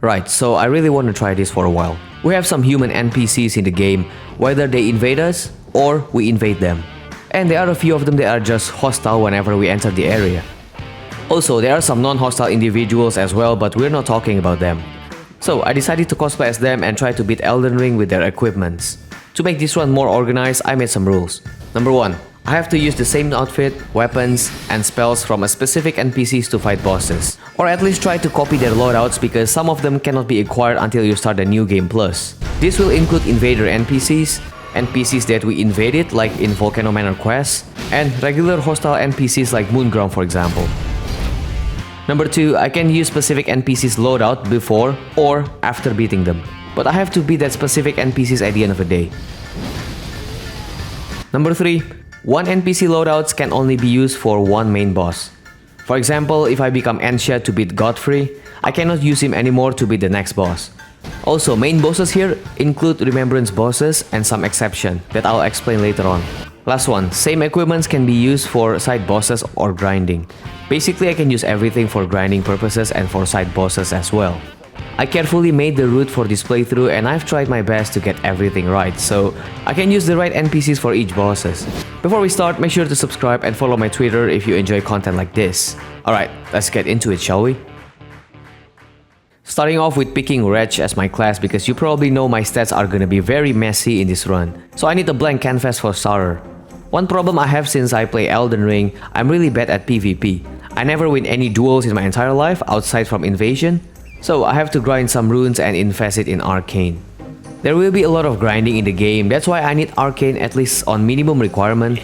Right, so I really want to try this for a while. We have some human NPCs in the game, whether they invade us or we invade them. And there are a few of them that are just hostile whenever we enter the area. Also, there are some non-hostile individuals as well, but we're not talking about them. So I decided to cosplay as them and try to beat Elden Ring with their equipments. To make this run more organized, I made some rules. Number 1. I have to use the same outfit, weapons, and spells from a specific NPCs to fight bosses. Or at least try to copy their loadouts because some of them cannot be acquired until you start the New Game Plus. This will include invader NPCs, NPCs that we invaded like in Volcano Manor quests, and regular hostile NPCs like Moonground for example. Number 2, I can use specific NPCs loadout before or after beating them. But I have to beat that specific NPCs at the end of the day. Number 3, one NPC loadouts can only be used for one main boss. For example, if I become Ensha to beat Godfrey, I cannot use him anymore to beat the next boss. Also, main bosses here include remembrance bosses and some exception that I'll explain later on. Last one, same equipments can be used for side bosses or grinding. Basically, I can use everything for grinding purposes and for side bosses as well. I carefully made the route for this playthrough and I've tried my best to get everything right, so I can use the right NPCs for each bosses. Before we start, make sure to subscribe and follow my Twitter if you enjoy content like this. Alright, let's get into it, shall we? Starting off with picking Wretch as my class because you probably know my stats are gonna be very messy in this run, so I need a blank canvas for starter. One problem I have since I play Elden Ring, I'm really bad at PvP. I never win any duels in my entire life outside from Invasion, so I have to grind some runes and invest it in Arcane. There will be a lot of grinding in the game, that's why I need Arcane at least on minimum requirement.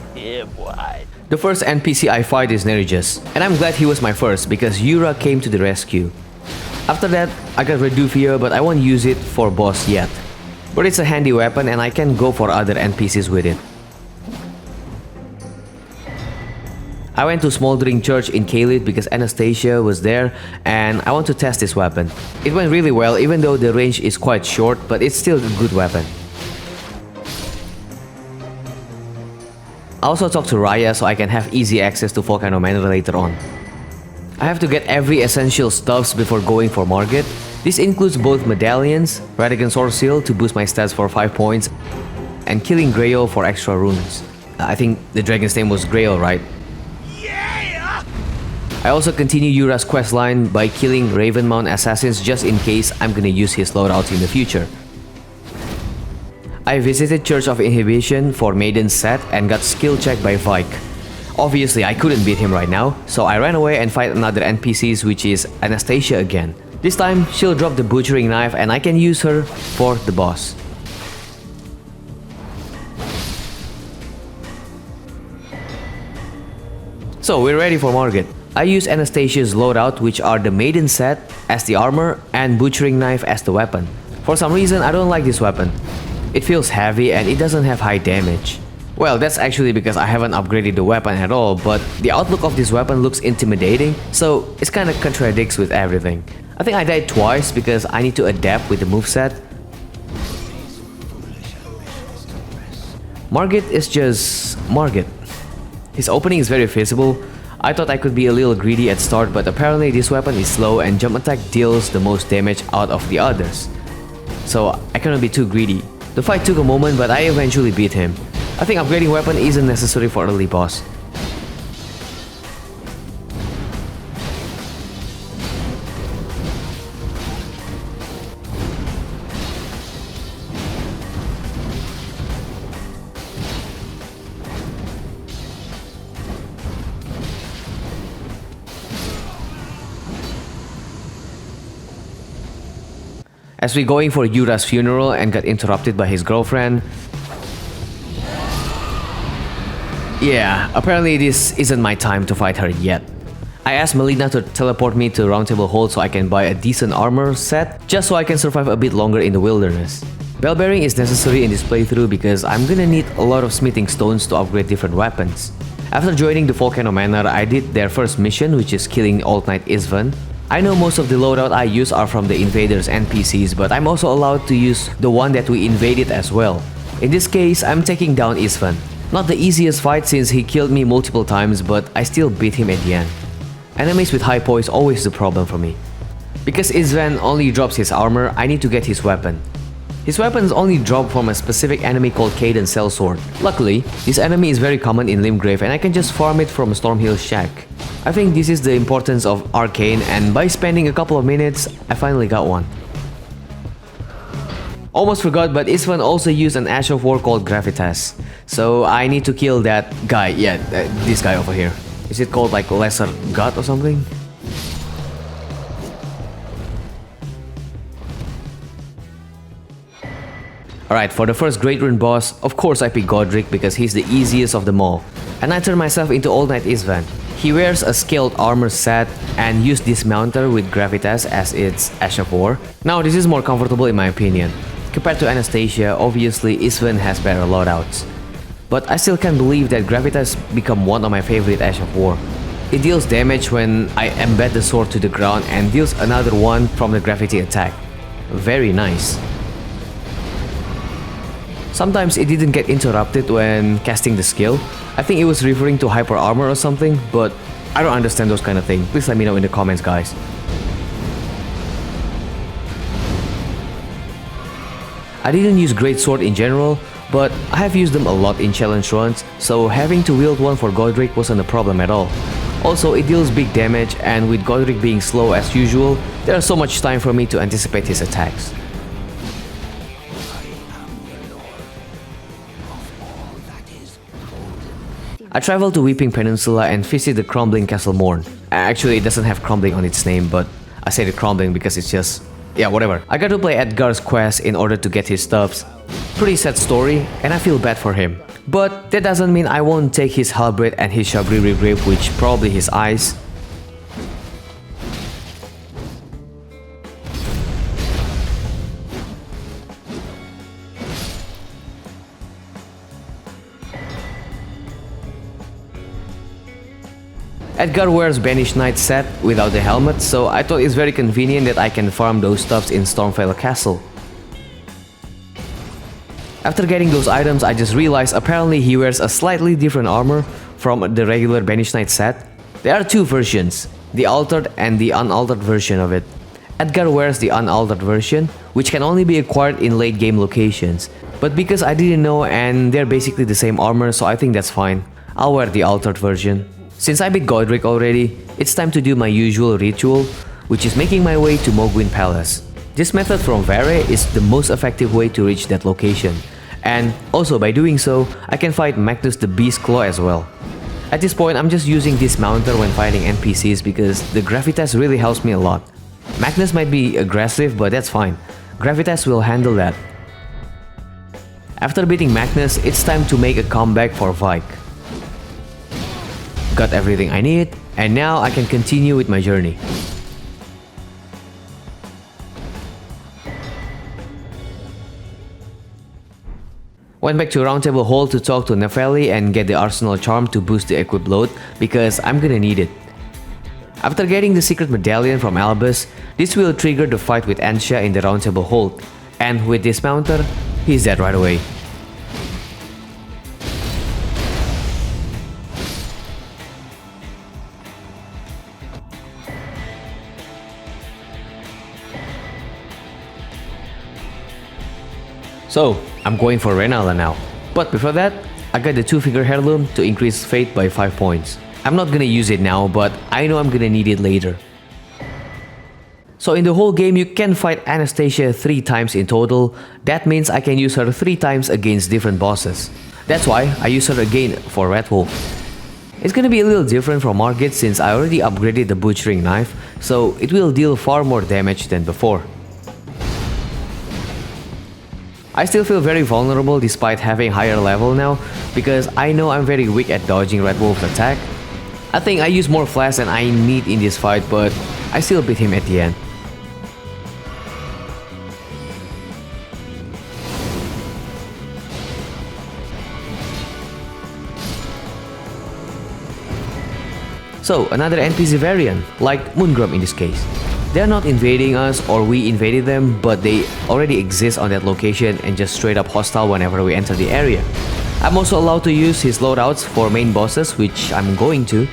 The first NPC I fight is Nerijas, and I'm glad he was my first because Yura came to the rescue. After that, I got Reduvia, but I won't use it for boss yet. But it's a handy weapon and I can go for other NPCs with it. I went to Smoldering Church in Caelid because Anastasia was there and I want to test this weapon. It went really well even though the range is quite short, but it's still a good weapon. I also talked to Raya so I can have easy access to Volcano Manor later on. I have to get every essential stuffs before going for Margit. This includes both medallions, Radagon Sword Seal to boost my stats for 5 points, and killing Grail for extra runes. I think the dragon's name was Grail, right? I also continue Yura's questline by killing Ravenmount assassins just in case I'm gonna use his loadout in the future. I visited Church of Inhibition for Maiden's set and got skill checked by Vike. Obviously I couldn't beat him right now, so I ran away and fight another NPCs which is Anastasia again. This time she'll drop the butchering knife and I can use her for the boss. So we're ready for Margit. I use Anastasia's loadout, which are the Maiden set as the armor and Butchering Knife as the weapon. For some reason I don't like this weapon. It feels heavy and it doesn't have high damage. Well, that's actually because I haven't upgraded the weapon at all, but the outlook of this weapon looks intimidating, so it kinda contradicts with everything. I think I died twice because I need to adapt with the moveset. Margit is just Margit. His opening is very visible. I thought I could be a little greedy at start, but apparently this weapon is slow and jump attack deals the most damage out of the others. So I cannot be too greedy. The fight took a moment, but I eventually beat him. I think upgrading weapon isn't necessary for early boss. As we're going for Yura's funeral and got interrupted by his girlfriend. Yeah, apparently this isn't my time to fight her yet. I asked Melina to teleport me to Roundtable Hold so I can buy a decent armor set, just so I can survive a bit longer in the wilderness. Bell bearing is necessary in this playthrough because I'm gonna need a lot of smithing stones to upgrade different weapons. After joining the Volcano Manor, I did their first mission, which is killing Alt Knight Isvan. I know most of the loadout I use are from the invaders NPCs, but I'm also allowed to use the one that we invaded as well. In this case, I'm taking down Isvan. Not the easiest fight since he killed me multiple times, but I still beat him at the end. Enemies with high poise always the problem for me. Because Isvan only drops his armor, I need to get his weapon. His weapons only drop from a specific enemy called Caden Sellsword. Luckily, this enemy is very common in Limgrave and I can just farm it from Stormhill Shack. I think this is the importance of Arcane, and by spending a couple of minutes, I finally got one. Almost forgot, but Isvan also used an Ash of War called Gravitas. So I need to kill that guy, this guy over here. Is it called like Lesser God or something? Alright, for the first Great Rune boss, of course I pick Godric because he's the easiest of them all. And I turn myself into Old Knight Isvan. He wears a scaled armor set and use Dismounter with Gravitas as its Ash of War. Now this is more comfortable in my opinion. Compared to Anastasia, obviously Isvan has better loadouts. But I still can't believe that Gravitas become one of my favorite Ash of War. It deals damage when I embed the sword to the ground and deals another one from the gravity attack. Very nice. Sometimes it didn't get interrupted when casting the skill. I think it was referring to hyper armor or something, but I don't understand those kind of things. Please let me know in the comments, guys. I didn't use Great Sword in general, but I have used them a lot in challenge runs, so having to wield one for Godric wasn't a problem at all. Also, it deals big damage, and with Godric being slow as usual, there's so much time for me to anticipate his attacks. I traveled to Weeping Peninsula and visit the Crumbling Castle Morn. Actually, it doesn't have crumbling on its name, but I say the crumbling because it's just... yeah, whatever. I got to play Edgar's quest in order to get his stuffs. Pretty sad story, and I feel bad for him. But that doesn't mean I won't take his halberd and his Shabriri grip, which probably his eyes. Edgar wears Banished Knight set without the helmet, so I thought it's very convenient that I can farm those stuffs in Stormvale Castle. After getting those items, I just realized apparently he wears a slightly different armor from the regular Banished Knight set. There are two versions, the altered and the unaltered version of it. Edgar wears the unaltered version, which can only be acquired in late game locations. But because I didn't know and they're basically the same armor, so I think that's fine. I'll wear the altered version. Since I beat Godric already, it's time to do my usual ritual, which is making my way to Mogwin Palace. This method from Vare is the most effective way to reach that location. And also by doing so, I can fight Magnus the Beast Claw as well. At this point, I'm just using Dismounter when fighting NPCs because the Gravitas really helps me a lot. Magnus might be aggressive, but that's fine. Gravitas will handle that. After beating Magnus, it's time to make a comeback for Vike. Got everything I need, and now I can continue with my journey. Went back to Roundtable Hall to talk to Nepheli and get the Arsenal Charm to boost the equip load because I'm gonna need it. After getting the secret medallion from Albus, this will trigger the fight with Ansha in the Roundtable Hold, and with Dismounter, he's dead right away. So, I'm going for Renala now. But before that, I got the 2-figure heirloom to increase fate by 5 points. I'm not gonna use it now, but I know I'm gonna need it later. So in the whole game, you can fight Anastasia 3 times in total. That means I can use her 3 times against different bosses. That's why I use her again for Red Wolf. It's gonna be a little different from Margit since I already upgraded the butchering knife, so it will deal far more damage than before. I still feel very vulnerable despite having higher level now, because I know I'm very weak at dodging Red Wolf's attack. I think I use more flash than I need in this fight, but I still beat him at the end. So, another NPC variant, like Moongrum in this case. They're not invading us or we invaded them, but they already exist on that location and just straight up hostile whenever we enter the area. I'm also allowed to use his loadouts for main bosses, which I'm going to.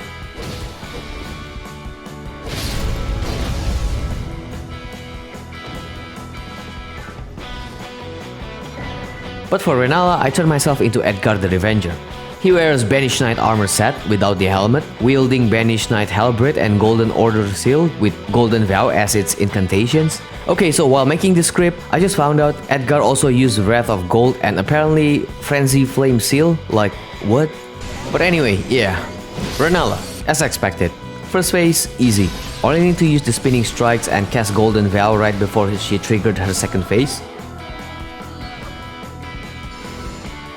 But for Renala, I turned myself into Edgar the Revenger. He wears Banished Knight armor set without the helmet, wielding Banished Knight Halberd and Golden Order Seal with Golden Vow as its incantations. Okay, so while making this script, I just found out Edgar also used Wrath of Gold and apparently Frenzy Flame Seal. Like, what? But anyway, yeah. Renala, as expected. First phase, easy. Only need to use the spinning strikes and cast Golden Vow right before she triggered her second phase.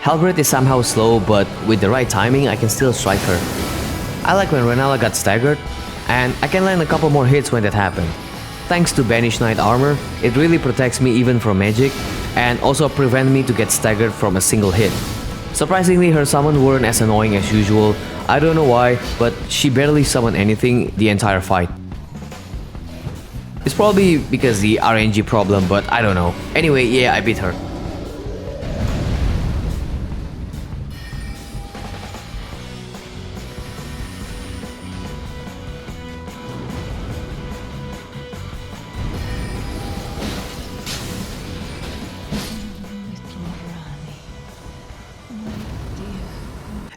Halberd is somehow slow, but with the right timing, I can still strike her. I like when Renala got staggered, and I can land a couple more hits when that happened. Thanks to Banished Knight armor, it really protects me even from magic, and also prevent me to get staggered from a single hit. Surprisingly, her summon weren't as annoying as usual. I don't know why, but she barely summoned anything the entire fight. It's probably because the RNG problem, but I don't know. Anyway, yeah, I beat her.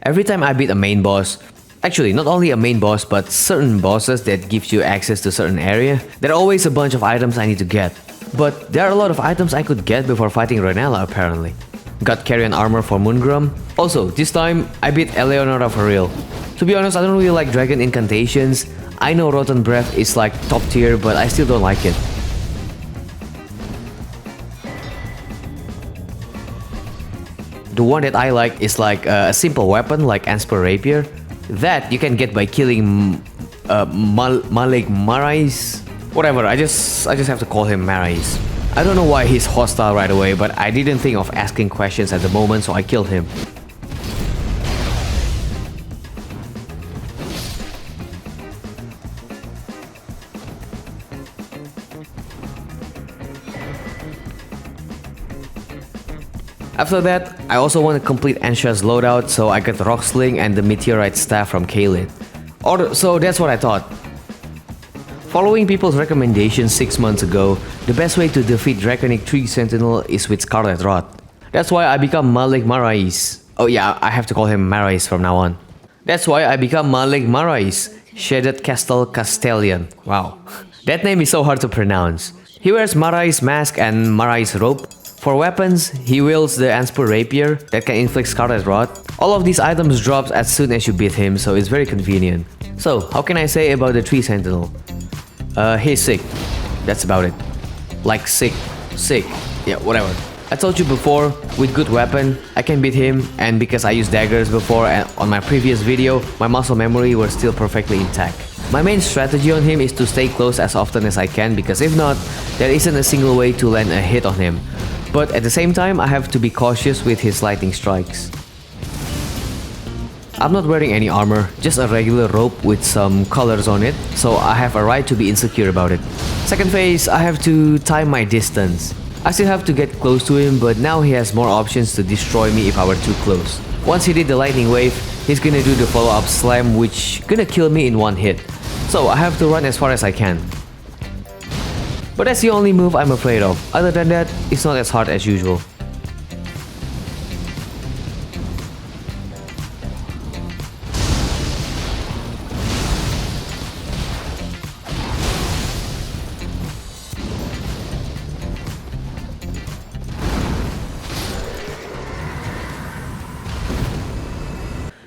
Every time I beat a main boss, actually not only a main boss but certain bosses that gives you access to certain area, there are always a bunch of items I need to get. But there are a lot of items I could get before fighting Renala apparently. Got Carrion armor for Moongrum. Also, this time I beat Eleonora for real. To be honest, I don't really like dragon incantations. I know Rotten Breath is like top tier, but I still don't like it. The one that I like is like a simple weapon like Ansper Rapier. That you can get by killing Malik Marais. Whatever, I just have to call him Marais. I don't know why he's hostile right away, but I didn't think of asking questions at the moment, so I killed him. After that, I also want to complete Ansha's loadout, so I got Rock Sling and the Meteorite Staff from Kaelin. So that's what I thought. Following people's recommendations 6 months ago, the best way to defeat Draconic Tree Sentinel is with Scarlet Rot. That's why I become Malik Marais. Oh yeah, I have to call him Marais from now on. That's why I become Malik Marais, Shaded Castle Castellian. Wow, that name is so hard to pronounce. He wears Marais mask and Marais robe. For weapons, he wields the Ansper Rapier that can inflict Scarlet Rot. All of these items drops as soon as you beat him, so it's very convenient. So, how can I say about the Tree Sentinel? He's sick. That's about it. Like sick. Yeah, whatever. I told you before, with good weapon, I can beat him, and because I used daggers before and on my previous video, my muscle memory was still perfectly intact. My main strategy on him is to stay close as often as I can, because if not, there isn't a single way to land a hit on him. But at the same time, I have to be cautious with his lightning strikes. I'm not wearing any armor, just a regular robe with some colors on it, so I have a right to be insecure about it. Second phase, I have to time my distance. I still have to get close to him, but now he has more options to destroy me if I were too close. Once he did the lightning wave, he's gonna do the follow-up slam, which gonna kill me in one hit. So I have to run as far as I can. But that's the only move I'm afraid of. Other than that, it's not as hard as usual.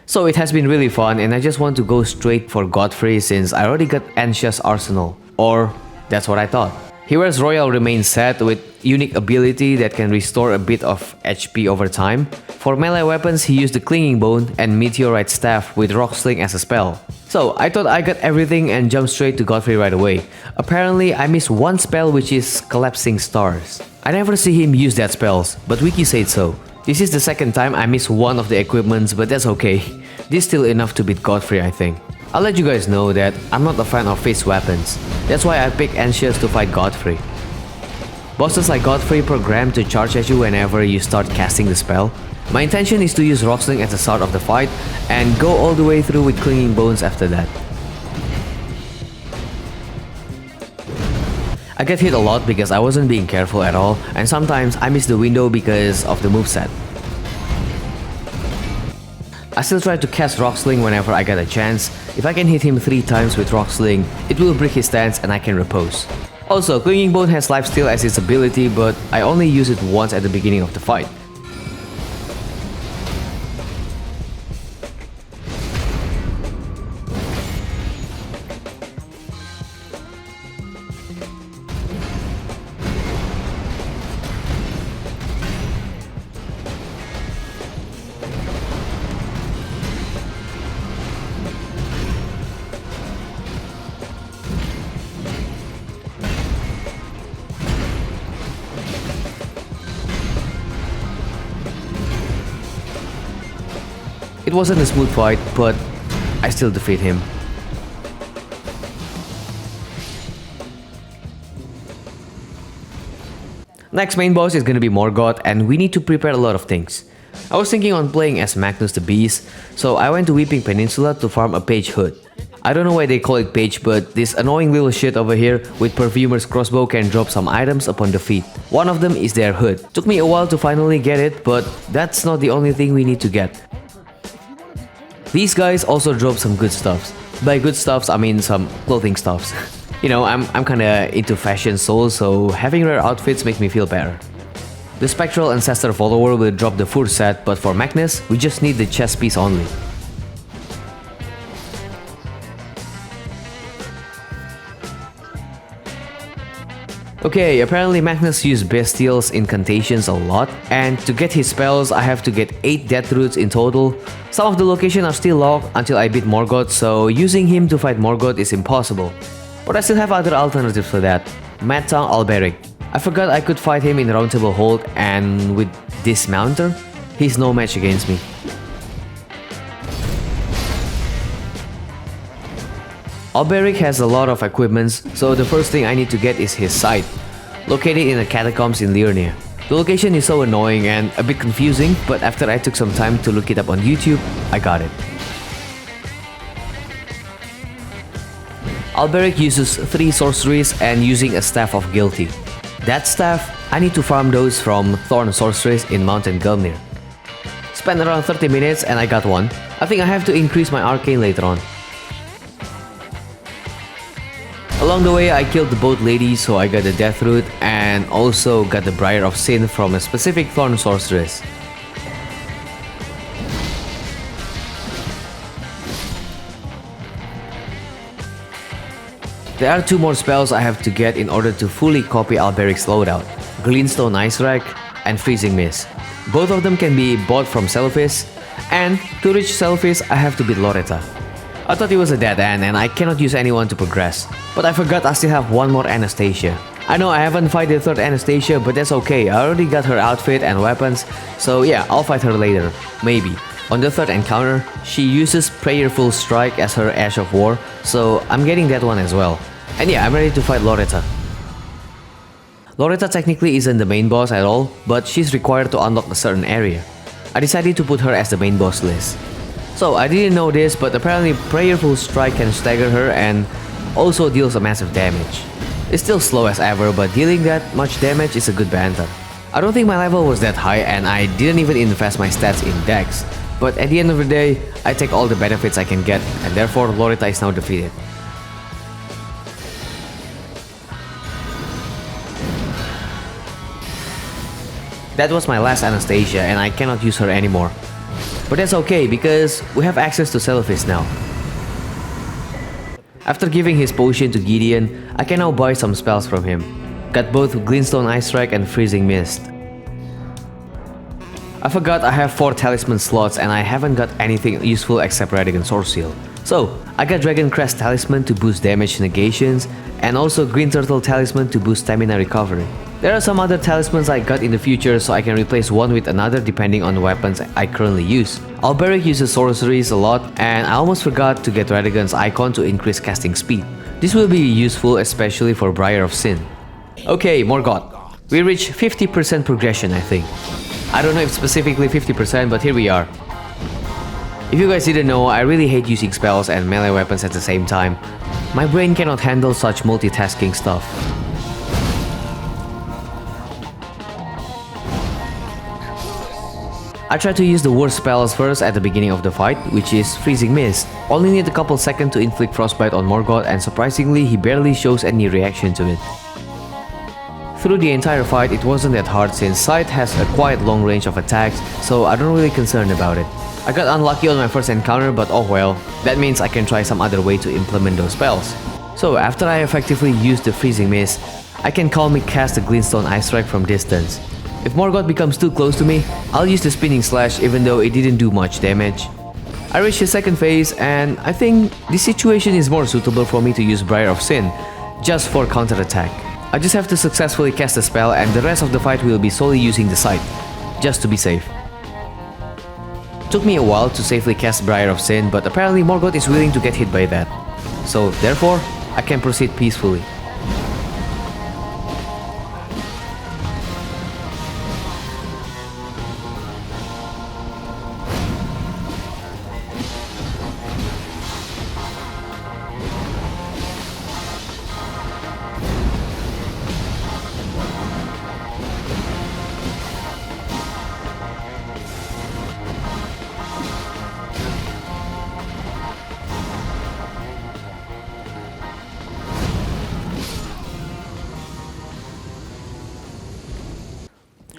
So it has been really fun, and I just want to go straight for Godfrey since I already got Ansha's arsenal. Or that's what I thought. He wears Royal Remain set with unique ability that can restore a bit of HP over time. For melee weapons, he used the Clinging Bone and Meteorite Staff with Rock Sling as a spell. So I thought I got everything and jumped straight to Godfrey right away. Apparently, I missed one spell, which is Collapsing Stars. I never see him use that spells, but Wiki said so. This is the second time I missed one of the equipments, but that's okay. This is still enough to beat Godfrey, I think. I'll let you guys know that I'm not a fan of phase weapons. That's why I picked Anxious to fight Godfrey. Bosses like Godfrey program to charge at you whenever you start casting the spell. My intention is to use Rocksling at the start of the fight and go all the way through with Clinging Bones after that. I get hit a lot because I wasn't being careful at all, and sometimes I miss the window because of the moveset. I still try to cast Rock Sling whenever I get a chance. If I can hit him 3 times with Rock Sling, it will break his stance and I can repose. Also, Clinging Bone has lifesteal as its ability, but I only use it once at the beginning of the fight. It wasn't a smooth fight, but I still defeat him. Next main boss is gonna be Morgoth, and we need to prepare a lot of things. I was thinking on playing as Magnus the Beast, so I went to Weeping Peninsula to farm a page hood. I don't know why they call it page, but this annoying little shit over here with Perfumer's crossbow can drop some items upon defeat. One of them is their hood. Took me a while to finally get it, but that's not the only thing we need to get. These guys also drop some good stuffs. By good stuffs, I mean some clothing stuffs. You know, I'm kinda into fashion soul, so having rare outfits make me feel better. The Spectral Ancestor follower will drop the fur set, but for Magnus, we just need the chest piece only. Okay, apparently Magnus used Bestial's incantations a lot, and to get his spells I have to get 8 death roots in total. Some of the locations are still locked until I beat Morgoth, so using him to fight Morgoth is impossible. But I still have other alternatives for that. Mad Tongue Alberic. I forgot I could fight him in Roundtable Hold, and with Dismounter, he's no match against me. Alberic has a lot of equipments, so the first thing I need to get is his scythe, located in the catacombs in Liurnia. The location is so annoying and a bit confusing, but after I took some time to look it up on YouTube, I got it. Alberic uses 3 sorceries and using a Staff of Guilty. That staff, I need to farm those from Thorn Sorceress in Mountain Gelmir. Spent around 30 minutes and I got one. I think I have to increase my arcane later on. Along the way, I killed the boat lady, so I got the Death Root and also got the Briar of Sin from a specific Thorn Sorceress. There are 2 more spells I have to get in order to fully copy Alberic's loadout, Glintstone Ice Rack and Freezing Mist. Both of them can be bought from Selphis, and to reach Selphis I have to beat Loretta. I thought it was a dead end and I cannot use anyone to progress, but I forgot I still have one more Anastasia. I know I haven't fight the 3rd Anastasia, but that's okay, I already got her outfit and weapons, so yeah, I'll fight her later, maybe. On the 3rd encounter, she uses Prayerful Strike as her Ash of War, so I'm getting that one as well. And yeah, I'm ready to fight Loretta. Loretta technically isn't the main boss at all, but she's required to unlock a certain area. I decided to put her as the main boss list. So I didn't know this, but apparently Prayerful Strike can stagger her and also deals a massive damage. It's still slow as ever, but dealing that much damage is a good banter. I don't think my level was that high and I didn't even invest my stats in Dex, but at the end of the day, I take all the benefits I can get, and therefore Loretta is now defeated. That was my last Anastasia and I cannot use her anymore. But that's okay because we have access to Selphis now. After giving his potion to Gideon, I can now buy some spells from him. Got both Glintstone Ice Strike and Freezing Mist. I forgot I have 4 talisman slots and I haven't got anything useful except Radigan Sword Seal. So, I got Dragon Crest Talisman to boost damage negations and also Green Turtle Talisman to boost stamina recovery. There are some other talismans I got in the future, so I can replace one with another depending on the weapons I currently use. Alberic uses sorceries a lot, and I almost forgot to get Radigan's icon to increase casting speed. This will be useful especially for Briar of Sin. Okay, Morgoth. We reached 50% progression, I think. I don't know if specifically 50%, but here we are. If you guys didn't know, I really hate using spells and melee weapons at the same time. My brain cannot handle such multitasking stuff. I tried to use the worst spells first at the beginning of the fight, which is Freezing Mist. Only need a couple seconds to inflict frostbite on Morgoth, and surprisingly he barely shows any reaction to it. Through the entire fight it wasn't that hard since Scythe has a quite long range of attacks, so I'm not really concerned about it. I got unlucky on my first encounter, but oh well, that means I can try some other way to implement those spells. So after I effectively use the Freezing Mist, I can calmly cast the Glintstone Ice Strike from distance. If Morgoth becomes too close to me, I'll use the Spinning Slash even though it didn't do much damage. I reached the second phase and I think this situation is more suitable for me to use Briar of Sin, just for counterattack. I just have to successfully cast the spell and the rest of the fight will be solely using the Scythe, just to be safe. Took me a while to safely cast Briar of Sin, but apparently Morgoth is willing to get hit by that. So therefore, I can proceed peacefully.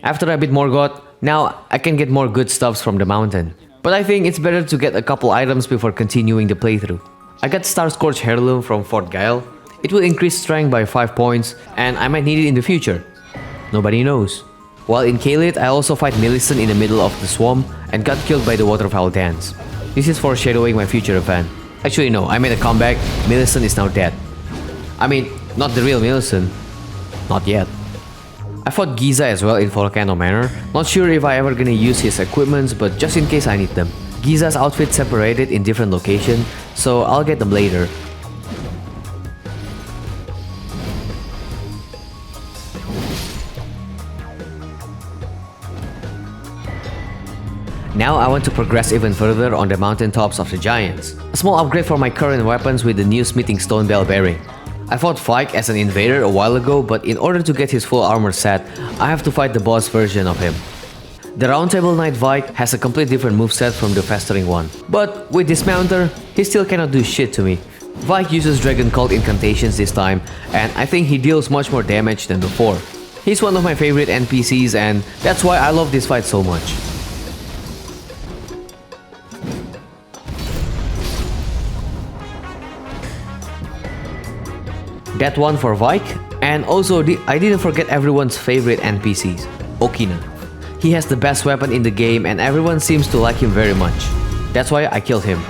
After I beat Morgoth, now I can get more good stuffs from the mountain. But I think it's better to get a couple items before continuing the playthrough. I got Star Scorch Heirloom from Fort Gael. It will increase strength by 5 points and I might need it in the future. Nobody knows. While in Caelid, I also fight Millicent in the middle of the swamp and got killed by the Waterfowl Dance. This is foreshadowing my future event. Actually no, I made a comeback. Millicent is now dead. I mean, not the real Millicent. Not yet. I fought Giza as well in Volcano Manor. Not sure if I ever gonna use his equipments, but just in case I need them. Giza's outfit separated in different locations, so I'll get them later. Now I want to progress even further on the mountaintops of the giants. A small upgrade for my current weapons with the new Smithing Stone Bell Bearing. I fought Vyke as an invader a while ago, but in order to get his full armor set, I have to fight the boss version of him. The Roundtable Knight Vyke has a completely different moveset from the Festering one. But with Dismounter, he still cannot do shit to me. Vyke uses Dragon Cult incantations this time, and I think he deals much more damage than before. He's one of my favorite NPCs and that's why I love this fight so much. That one for Vyke, and also I didn't forget everyone's favorite NPCs, Okina. He has the best weapon in the game and everyone seems to like him very much. That's why I killed him.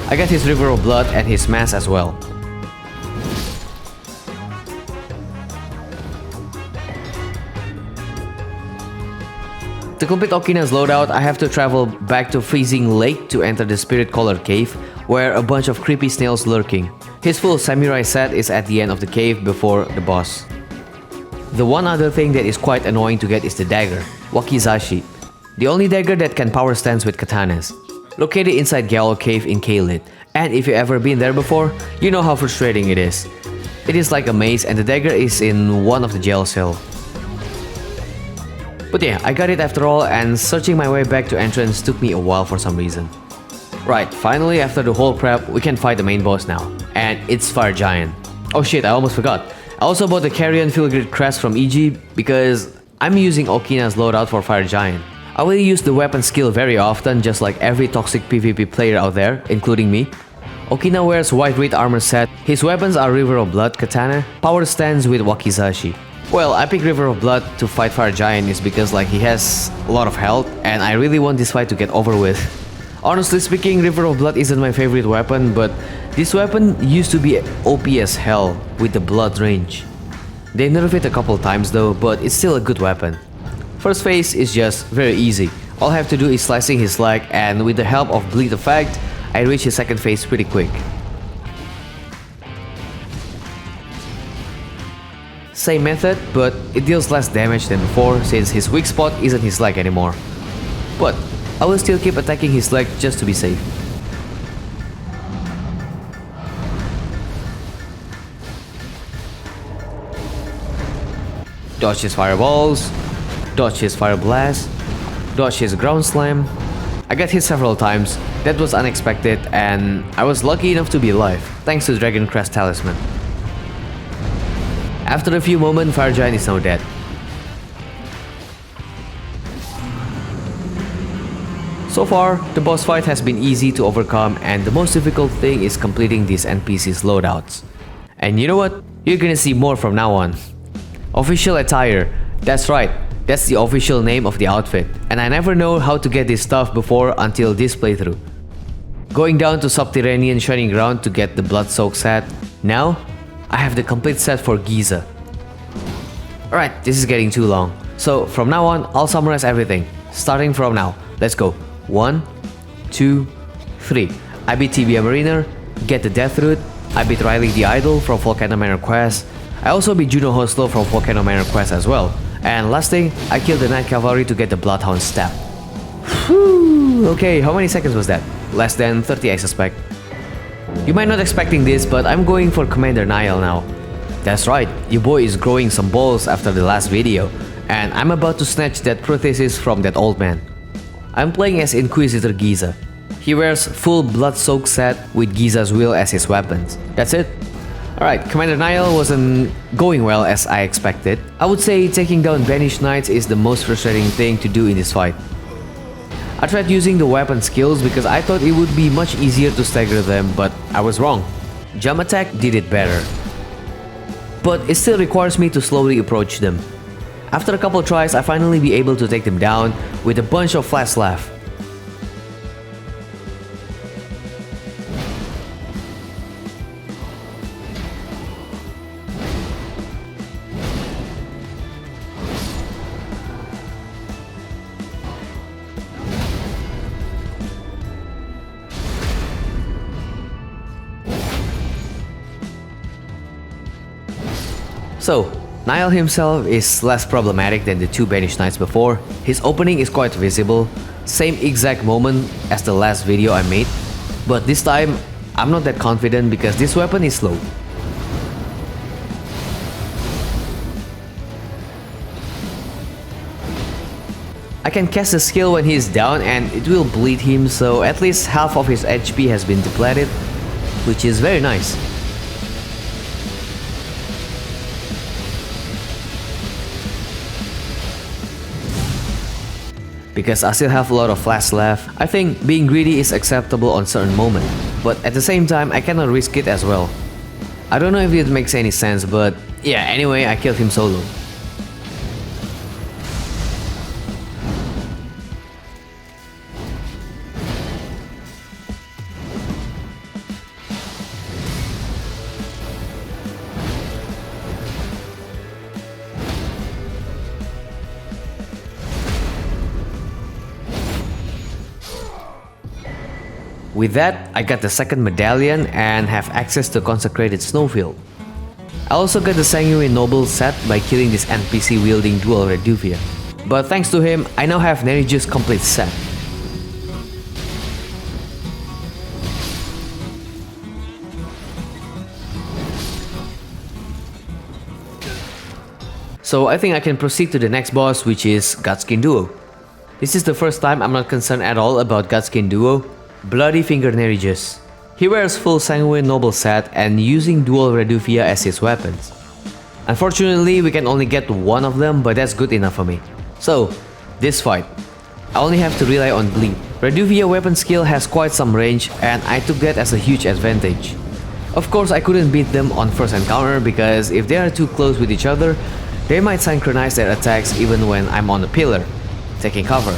I got his River of Blood and his mask as well. To complete Okina's loadout, I have to travel back to Freezing Lake to enter the Spirit Collar Cave, where a bunch of creepy snails lurking. His full samurai set is at the end of the cave before the boss. The one other thing that is quite annoying to get is the dagger, Wakizashi. The only dagger that can power stance with katanas. Located inside Gallo Cave in Caelid, and if you've ever been there before, you know how frustrating it is. It is like a maze and the dagger is in one of the jail cells. But yeah, I got it after all, and searching my way back to entrance took me a while for some reason. Right, finally after the whole prep, we can fight the main boss now. And it's Fire Giant. Oh shit, I almost forgot. I also bought the Carrion Filgrid Crest from EG because I'm using Okina's loadout for Fire Giant. I will use the weapon skill very often, just like every toxic PvP player out there, including me. Okina wears white red armor set, his weapons are River of Blood Katana, power stance with Wakizashi. Well, I picked River of Blood to fight Fire Giant is because like he has a lot of health and I really want this fight to get over with. Honestly speaking, River of Blood isn't my favorite weapon, but this weapon used to be OP as hell with the blood range. They nerfed it a couple times though, but it's still a good weapon. First phase is just very easy. All I have to do is slicing his leg, and with the help of bleed effect, I reach his second phase pretty quick. Same method, but it deals less damage than before since his weak spot isn't his leg anymore. But I will still keep attacking his leg just to be safe. Dodge his fireballs, dodge his fire blast, dodge his ground slam. I got hit several times, that was unexpected, and I was lucky enough to be alive, thanks to Dragon Crest Talisman. After a few moments, Fire Giant is now dead. So far, the boss fight has been easy to overcome, and the most difficult thing is completing these NPCs loadouts. And you know what? You're gonna see more from now on. Official attire. That's right, that's the official name of the outfit. And I never know how to get this stuff before until this playthrough. Going down to Subterranean Shining Ground to get the Blood-Soaked set. Now, I have the complete set for Giza. Alright, this is getting too long. So from now on, I'll summarize everything. Starting from now. Let's go. 1, 2, 3. I beat Tibia Mariner, get the Death Root. I beat Riley the Idol from Volcano Manor Quest. I also beat Juno Hoslo from Volcano Manor Quest as well. And last thing, I killed the Night Cavalry to get the Bloodhound Stab. Whew, okay, how many seconds was that? Less than 30 I suspect. You might not expecting this, but I'm going for Commander Niall now. That's right, your boy is growing some balls after the last video, and I'm about to snatch that prothesis from that old man. I'm playing as Inquisitor Giza. He wears full blood-soaked set with Giza's will as his weapons. That's it. Alright, Commander Niall wasn't going well as I expected. I would say taking down Banished Knights is the most frustrating thing to do in this fight. I tried using the weapon skills because I thought it would be much easier to stagger them, but I was wrong. Jump attack did it better. But it still requires me to slowly approach them. After a couple tries, I finally be able to take them down with a bunch of flash left. So, Niall himself is less problematic than the two Banished Knights before. His opening is quite visible, same exact moment as the last video I made, but this time I'm not that confident because this weapon is slow. I can cast a skill when he is down and it will bleed him, so at least half of his HP has been depleted, which is very nice. Because I still have a lot of flash left, I think being greedy is acceptable on certain moments, but at the same time I cannot risk it as well. I don't know if it makes any sense, but yeah, anyway, I killed him solo. With that, I got the second medallion and have access to Consecrated Snowfield. I also got the Sanguine Noble set by killing this NPC wielding dual Reduvia. But thanks to him, I now have Neriju's complete set. So I think I can proceed to the next boss, which is Godskin Duo. This is the first time I'm not concerned at all about Godskin Duo. Bloody Finger Nerijus. He wears full Sanguine Noble set and using dual Reduvia as his weapons. Unfortunately, we can only get one of them, but that's good enough for me. So, this fight, I only have to rely on Bleed. Reduvia weapon skill has quite some range and I took that as a huge advantage. Of course, I couldn't beat them on first encounter because if they are too close with each other, they might synchronize their attacks even when I'm on a pillar, taking cover.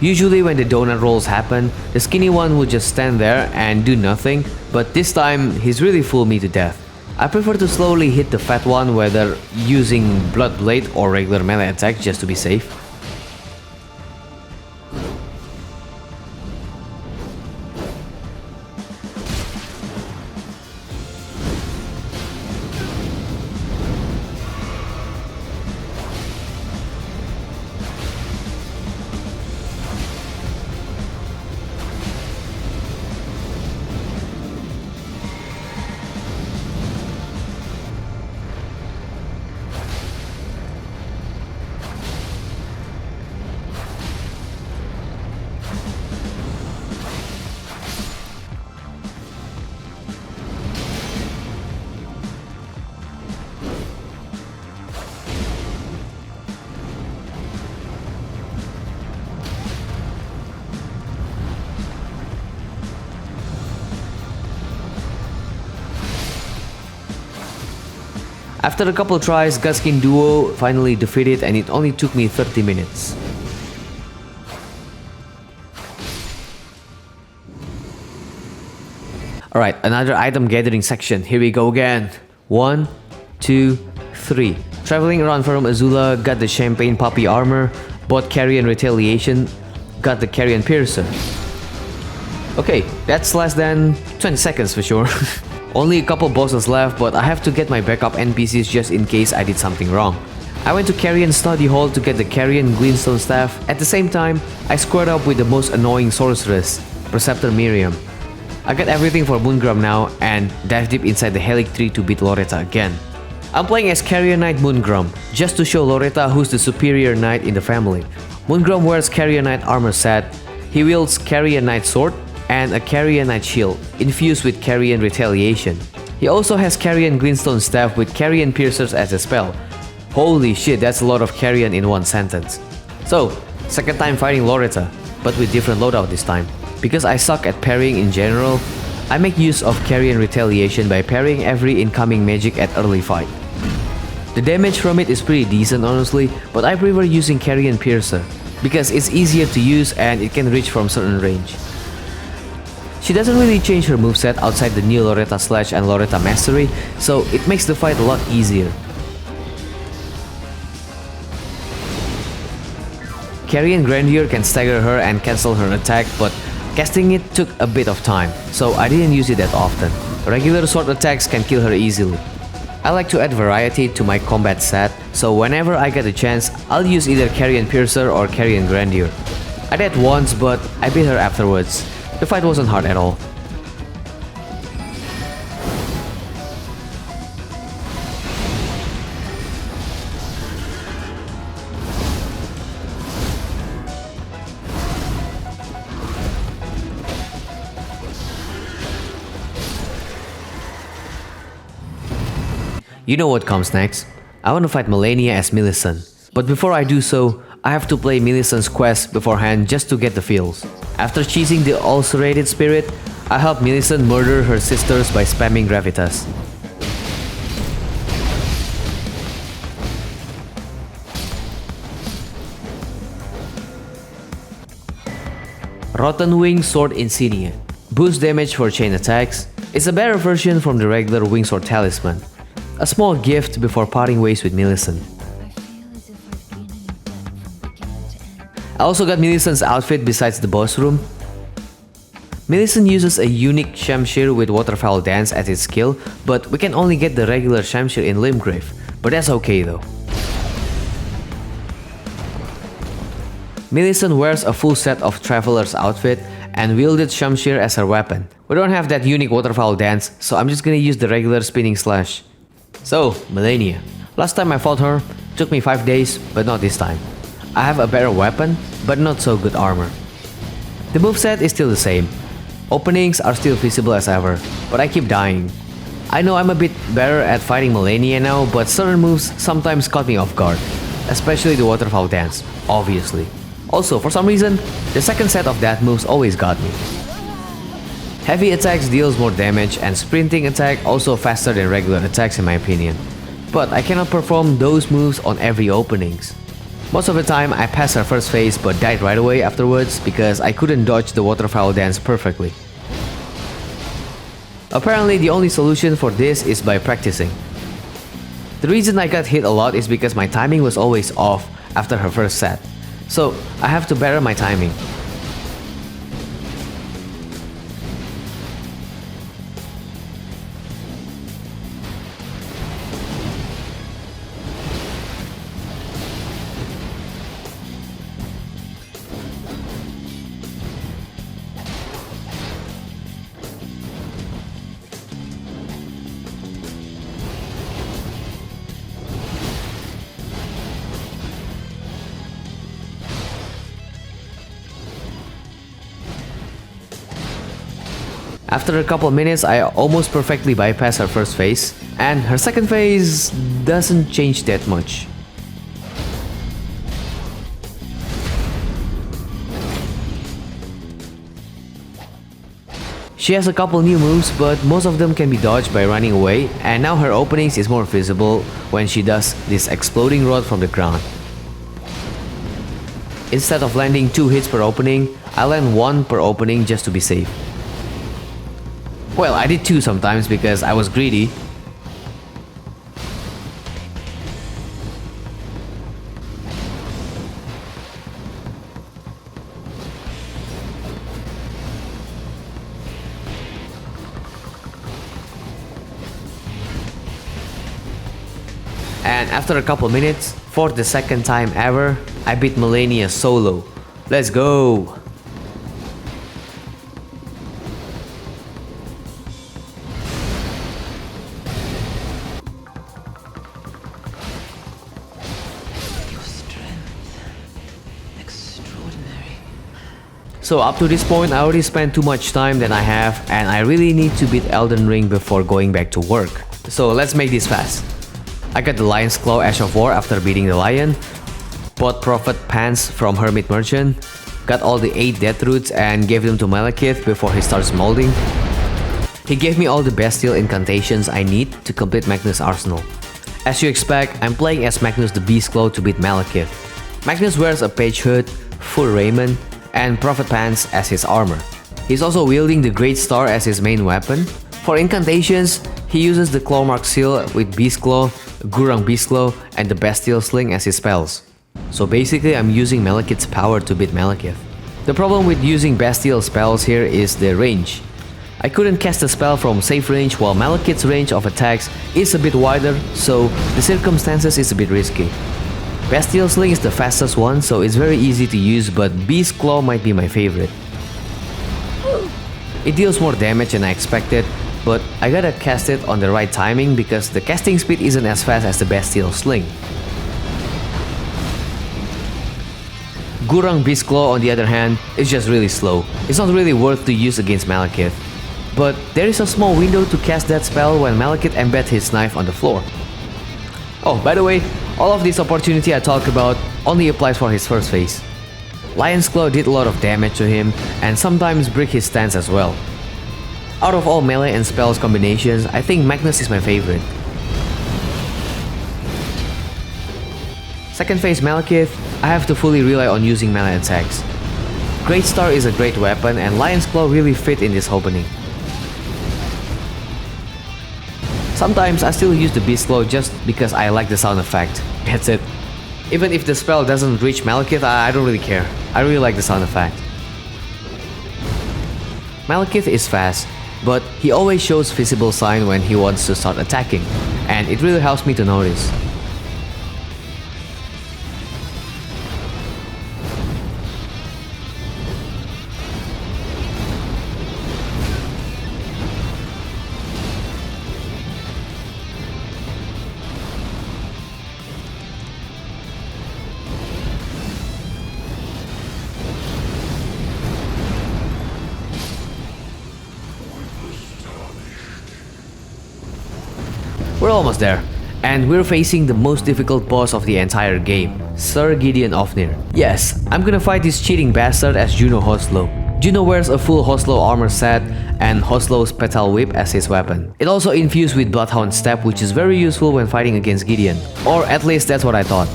Usually when the donut rolls happen, the skinny one will just stand there and do nothing, but this time he's really fooled me to death. I prefer to slowly hit the fat one, whether using Blood Blade or regular melee attack just to be safe. After a couple tries, Gutskin Duo finally defeated and it only took me 30 minutes. Alright, another item gathering section. Here we go again. 1, 2, 3. Traveling around from Azula, got the Champagne Puppy armor, bought Carrion Retaliation, got the Carrion Piercer. Okay, that's less than 20 seconds for sure. Only a couple bosses left, but I have to get my backup NPCs just in case I did something wrong. I went to Carrion Study Hall to get the Carrion Glintstone Staff. At the same time, I squared up with the most annoying sorceress, Preceptor Miriam. I got everything for Moongram now and dive deep inside the Helix Tree to beat Loretta again. I'm playing as Carrion Knight Moongram, just to show Loretta who's the superior knight in the family. Moongram wears Carrion Knight armor set, he wields Carrion Knight sword, and a Carrion Knight shield, infused with Carrion Retaliation. He also has Carrion Glintstone Staff with Carrion Piercers as a spell. Holy shit, that's a lot of Carrion in one sentence. So, second time fighting Loretta, but with different loadout this time. Because I suck at parrying in general, I make use of Carrion Retaliation by parrying every incoming magic at early fight. The damage from it is pretty decent honestly, but I prefer using Carrion Piercer, because it's easier to use and it can reach from certain range. She doesn't really change her moveset outside the new Loretta Slash and Loretta Mastery, so it makes the fight a lot easier. Carrion Grandeur can stagger her and cancel her attack, but casting it took a bit of time, so I didn't use it that often. Regular sword attacks can kill her easily. I like to add variety to my combat set, so whenever I get a chance, I'll use either Carrion Piercer or Carrion Grandeur. I did once, but I beat her afterwards. The fight wasn't hard at all. You know what comes next. I want to fight Malenia as Millicent. But before I do so, I have to play Millicent's quest beforehand just to get the feels. After cheesing the ulcerated spirit, I help Millicent murder her sisters by spamming Gravitas. Rotten Wing Sword Insignia. Boost damage for chain attacks. It's a better version from the regular Wing Sword Talisman. A small gift before parting ways with Millicent. I also got Millicent's outfit besides the boss room. Millicent uses a unique Shamshir with Waterfowl Dance as its skill, but we can only get the regular Shamshir in Limgrave, but that's okay though. Millicent wears a full set of Traveler's outfit and wielded Shamshir as her weapon. We don't have that unique Waterfowl Dance, so I'm just gonna use the regular Spinning Slash. So, Malenia. Last time I fought her, took me 5 days, but not this time. I have a better weapon, but not so good armor. The moveset is still the same. Openings are still visible as ever, but I keep dying. I know I'm a bit better at fighting Malenia now, but certain moves sometimes caught me off guard. Especially the Waterfowl Dance, obviously. Also, for some reason, the second set of that moves always got me. Heavy attacks deals more damage and sprinting attack also faster than regular attacks in my opinion. But I cannot perform those moves on every openings. Most of the time I passed her first phase but died right away afterwards because I couldn't dodge the Waterfowl Dance perfectly. Apparently the only solution for this is by practicing. The reason I got hit a lot is because my timing was always off after her first set. So I have to better my timing. After a couple minutes, I almost perfectly bypass her first phase, and her second phase doesn't change that much. She has a couple new moves, but most of them can be dodged by running away, and now her openings is more visible when she does this exploding rod from the ground. Instead of landing 2 hits per opening, I land 1 per opening just to be safe. Well, I did 2 sometimes because I was greedy. And after a couple minutes, for the second time ever, I beat Melania solo. Let's go! So up to this point, I already spent too much time than I have, and I really need to beat Elden Ring before going back to work. So let's make this fast. I got the Lion's Claw Ash of War after beating the lion, bought Prophet Pants from Hermit Merchant, got all the 8 death roots and gave them to Malekith before he starts molding. He gave me all the bestial incantations I need to complete Magnus' arsenal. As you expect, I'm playing as Magnus the Beastclaw to beat Malekith. Magnus wears a page hood, full raiment, and Prophet Pants as his armor. He's also wielding the Great Star as his main weapon. For incantations, he uses the Clawmark Seal with Beastclaw, Gurang Beastclaw, and the Bestial Sling as his spells. So basically, I'm using Malekith's power to beat Malekith. The problem with using bestial spells here is the range. I couldn't cast a spell from safe range while Malekith's range of attacks is a bit wider, so the circumstances is a bit risky. Bestial Sling is the fastest one, so it's very easy to use, but Beast Claw might be my favorite. It deals more damage than I expected, but I gotta cast it on the right timing because the casting speed isn't as fast as the Bestial Sling. Gurang Beast Claw, on the other hand, is just really slow. It's not really worth to use against Malekith. But there is a small window to cast that spell when Malekith embeds his knife on the floor. Oh, by the way, all of this opportunity I talk about only applies for his first phase. Lion's Claw did a lot of damage to him and sometimes break his stance as well. Out of all melee and spells combinations, I think Magnus is my favorite. Second phase Malekith, I have to fully rely on using melee attacks. Great Star is a great weapon and Lion's Claw really fit in this opening. Sometimes I still use the Beast Claw just because I like the sound effect. That's it. Even if the spell doesn't reach Malekith, I don't really care. I really like the sound effect. Malekith is fast, but he always shows visible sign when he wants to start attacking, and it really helps me to notice. We're almost there, and we're facing the most difficult boss of the entire game, Sir Gideon Ofnir. Yes, I'm gonna fight this cheating bastard as Juno Hoslow. Juno wears a full Hoslow armor set and Hoslow's Petal Whip as his weapon. It also infused with Bloodhound Step, which is very useful when fighting against Gideon, or at least that's what I thought.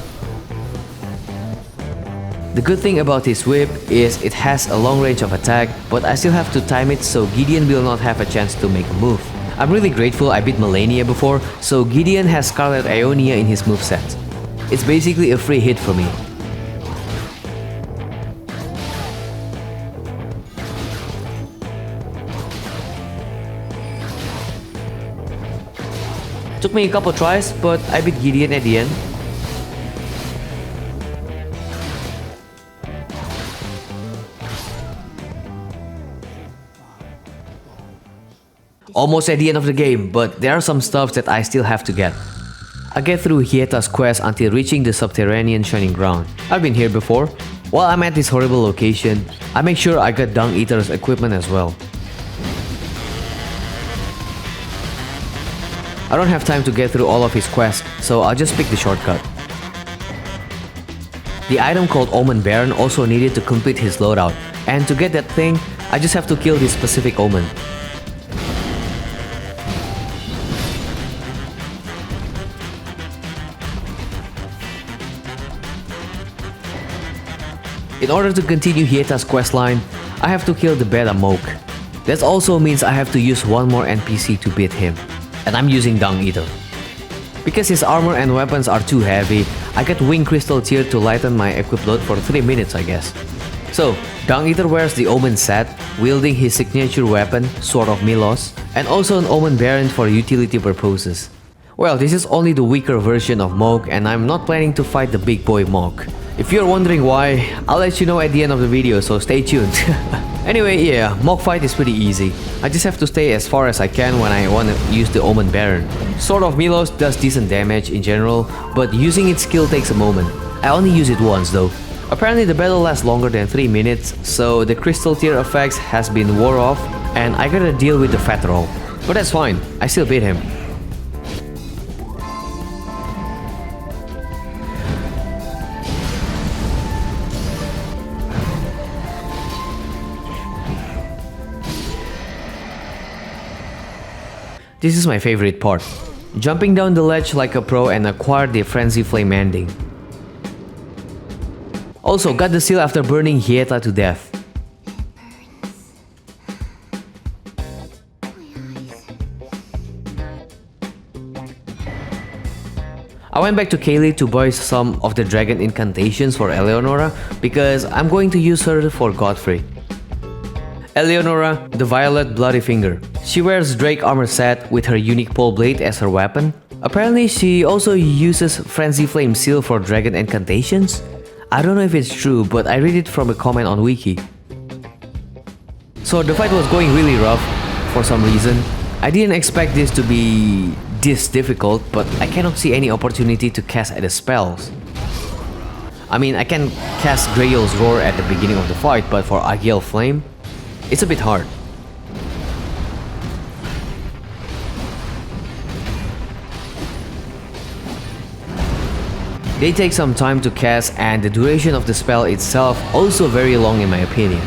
The good thing about his whip is it has a long range of attack, but I still have to time it so Gideon will not have a chance to make a move. I'm really grateful I beat Melania before, so Gideon has Scarlet Ionia in his moveset. It's basically a free hit for me. Took me a couple tries, but I beat Gideon at the end. Almost at the end of the game, but there are some stuff that I still have to get. I get through Hieta's quest until reaching the subterranean Shining Ground. I've been here before. While I'm at this horrible location, I make sure I got Dung Eater's equipment as well. I don't have time to get through all of his quests, so I'll just pick the shortcut. The item called Omen Baron also needed to complete his loadout, and to get that thing, I just have to kill this specific Omen. In order to continue Hieta's questline, I have to kill the beta Moke. That also means I have to use one more NPC to beat him, and I'm using Dung Eater. Because his armor and weapons are too heavy, I got Wing Crystal Tear to lighten my equip load for 3 minutes I guess. So, Dung Eater wears the Omen set, wielding his signature weapon, Sword of Milos, and also an Omen Baron for utility purposes. Well, this is only the weaker version of Moke, and I'm not planning to fight the big boy Moke. If you're wondering why, I'll let you know at the end of the video, so stay tuned. Anyway, yeah, Moke fight is pretty easy. I just have to stay as far as I can when I want to use the Omen Baron. Sword of Milos does decent damage in general, but using its skill takes a moment. I only use it once though. Apparently the battle lasts longer than 3 minutes, so the crystal tear effects has been wore off and I gotta deal with the fat roll. But that's fine, I still beat him. This is my favorite part. Jumping down the ledge like a pro and acquire the Frenzy Flame ending. Also got the seal after burning Hieta to death. I went back to Kaylee to buy some of the dragon incantations for Eleonora because I'm going to use her for Godfrey. Eleonora, the Violet Bloody Finger. She wears Drake armor set with her unique pole blade as her weapon. Apparently she also uses Frenzy Flame seal for dragon incantations. I don't know if it's true, but I read it from a comment on Wiki. So the fight was going really rough for some reason. I didn't expect this to be this difficult, but I cannot see any opportunity to cast the spells. I mean, I can cast Grail's Roar at the beginning of the fight, but for Agiel Flame, it's a bit hard. They take some time to cast and the duration of the spell itself also very long in my opinion.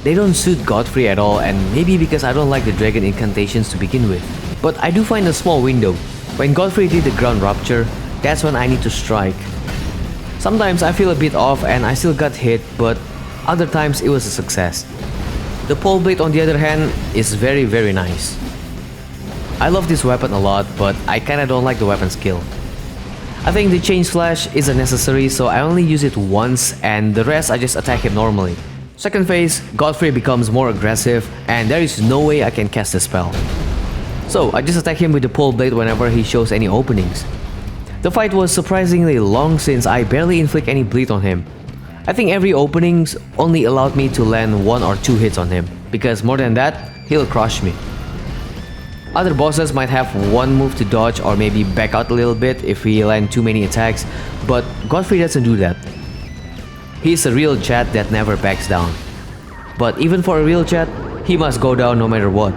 They don't suit Godfrey at all, and maybe because I don't like the dragon incantations to begin with. But I do find a small window. When Godfrey did the ground rupture, that's when I need to strike. Sometimes I feel a bit off and I still got hit, but other times it was a success. The pole blade on the other hand is very nice. I love this weapon a lot, but I kinda don't like the weapon skill. I think the chain slash is unnecessary, so I only use it once and the rest I just attack him normally. Second phase, Godfrey becomes more aggressive and there is no way I can cast the spell. So I just attack him with the pole blade whenever he shows any openings. The fight was surprisingly long since I barely inflict any bleed on him. I think every openings only allowed me to land 1 or 2 hits on him, because more than that, he'll crush me. Other bosses might have one move to dodge or maybe back out a little bit if he land too many attacks, but Godfrey doesn't do that. He's a real chat that never backs down. But even for a real chat, he must go down no matter what.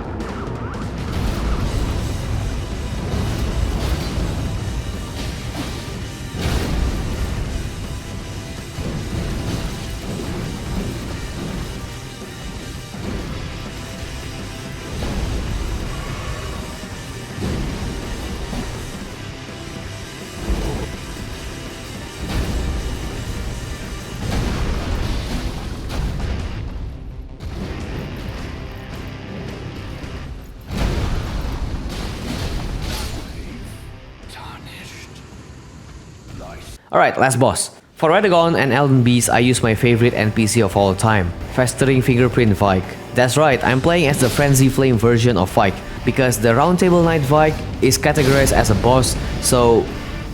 Alright, last boss. For Radagon and Elden Beast, I use my favorite NPC of all time, Festering Fingerprint Vike. That's right, I'm playing as the Frenzy Flame version of Vike, because the Roundtable Knight Vike is categorized as a boss, so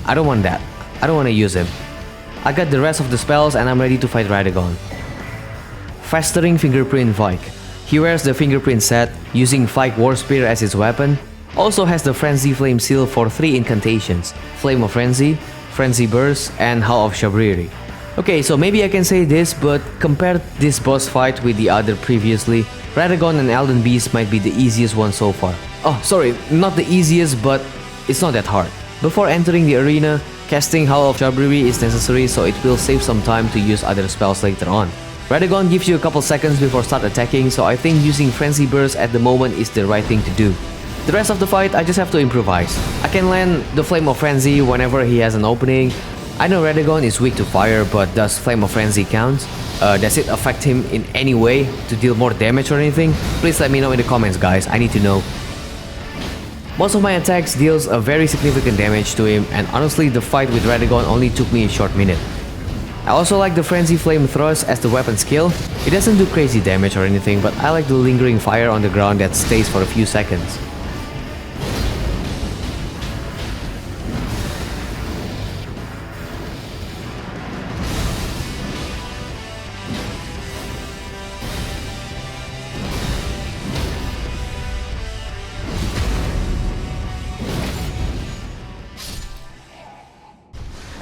I don't want that. I don't want to use him. I got the rest of the spells and I'm ready to fight Radagon. Festering Fingerprint Vike. He wears the fingerprint set, using Vike War Spear as his weapon. Also has the Frenzy Flame seal for 3 incantations, Flame of Frenzy, Frenzy Burst, and Howl of Shabriri. Okay, so maybe I can say this, but compare this boss fight with the other previously, Radagon and Elden Beast might be the easiest one so far. Oh, sorry, not the easiest, but it's not that hard. Before entering the arena, casting Howl of Shabriri is necessary, so it will save some time to use other spells later on. Radagon gives you a couple seconds before start attacking, so I think using Frenzy Burst at the moment is the right thing to do. The rest of the fight, I just have to improvise. I can land the Flame of Frenzy whenever he has an opening, I know Radagon is weak to fire, but does Flame of Frenzy count? Does it affect him in any way to deal more damage or anything? Please let me know in the comments, guys. I need to know. Most of my attacks deals a very significant damage to him, and honestly the fight with Radagon only took me a short minute. I also like the Frenzy Flame Thrust as the weapon skill. It doesn't do crazy damage or anything, but I like the lingering fire on the ground that stays for a few seconds.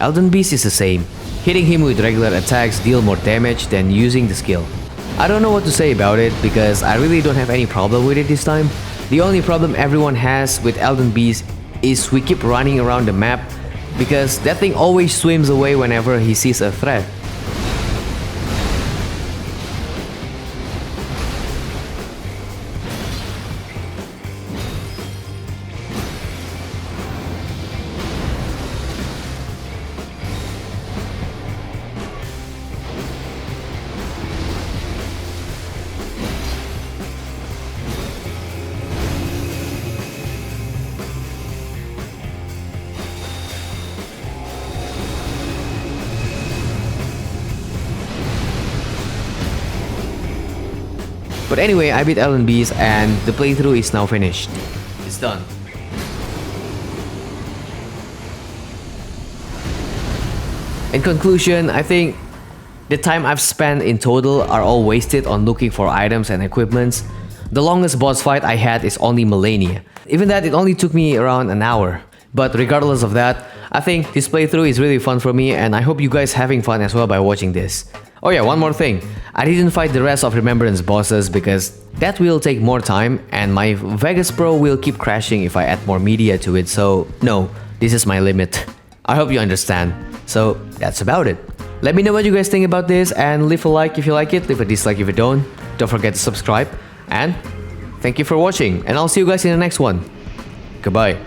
Elden Beast is the same. Hitting him with regular attacks deal more damage than using the skill. I don't know what to say about it because I really don't have any problem with it this time. The only problem everyone has with Elden Beast is we keep running around the map because that thing always swims away whenever he sees a threat. But anyway, I beat Elden Beast and the playthrough is now finished. It's done. In conclusion, I think the time I've spent in total are all wasted on looking for items and equipments. The longest boss fight I had is only Millennia. Even that, it only took me around an hour. But regardless of that, I think this playthrough is really fun for me and I hope you guys having fun as well by watching this. Oh yeah, one more thing. I didn't fight the rest of Remembrance bosses because that will take more time and my Vegas Pro will keep crashing if I add more media to it, so no, this is my limit. I hope you understand. So that's about it. Let me know what you guys think about this and leave a like if you like it, leave a dislike if you don't. Don't forget to subscribe and thank you for watching and I'll see you guys in the next one. Goodbye.